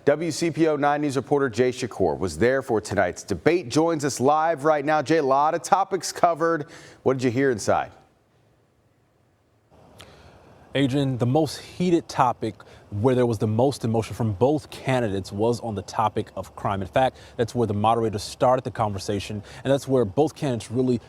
WCPO 9 News reporter Jay Shakur was there for tonight's debate. Joins us live right now. Jay, a lot of topics covered. What did you hear inside? Adrian, the most heated topic where there was the most emotion from both candidates was on the topic of crime. In fact, that's where the moderator started the conversation, and that's where both candidates really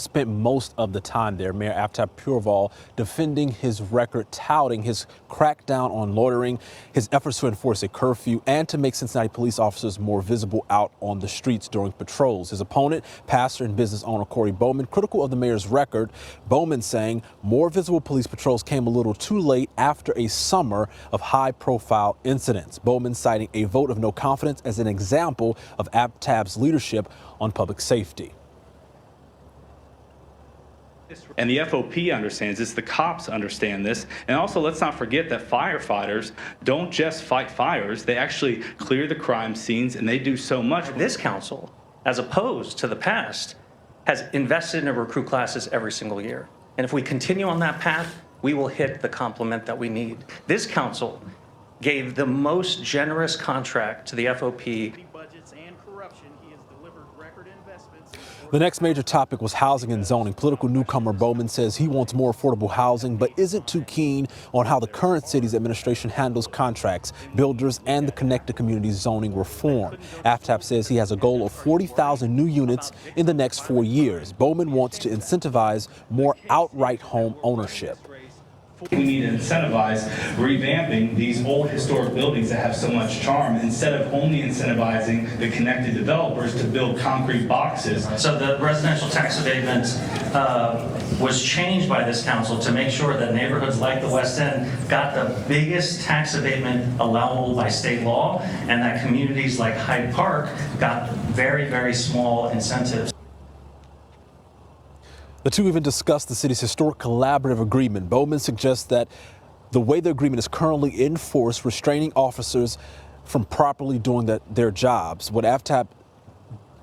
spent most of the time there. Mayor Aftab Pureval defending his record, touting his crackdown on loitering, his efforts to enforce a curfew, and to make Cincinnati police officers more visible out on the streets during patrols. His opponent, pastor and business owner Corey Bowman, critical of the mayor's record. Bowman saying more visible police patrols came a little too late after a summer of high-profile incidents. Bowman citing a vote of no confidence as an example of Aftab's leadership on public safety. And the FOP understands this, the cops understand this, and also let's not forget that firefighters don't just fight fires, they actually clear the crime scenes, and they do so much. This council, as opposed to the past, has invested in recruit classes every single year. And if we continue on that path, we will hit the complement that we need. This council gave the most generous contract to the FOP. The next major topic was housing and zoning. Political newcomer Bowman says he wants more affordable housing, but isn't too keen on how the current city's administration handles contracts, builders, and the connected communities zoning reform. Aftab says he has a goal of 40,000 new units in the next 4 years. Bowman wants to incentivize more outright home ownership. We need to incentivize revamping these old historic buildings that have so much charm instead of only incentivizing the connected developers to build concrete boxes. So the residential tax abatement was changed by this council to make sure that neighborhoods like the West End got the biggest tax abatement allowable by state law, and that communities like Hyde Park got very, very small incentives. The two even discussed the city's historic collaborative agreement. Bowman suggests that the way the agreement is currently enforced, restraining officers from properly doing their jobs. What Aftab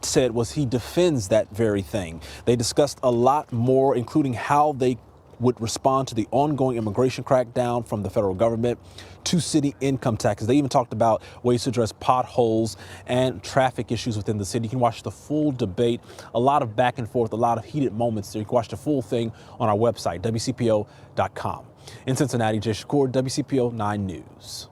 said was he defends that very thing. They discussed a lot more, including how they would respond to the ongoing immigration crackdown from the federal government, to city income taxes. They even talked about ways to address potholes and traffic issues within the city. You can watch the full debate, a lot of back and forth, a lot of heated moments there. You can watch the full thing on our website, WCPO.com. In Cincinnati, Jay Shakur, WCPO 9 News.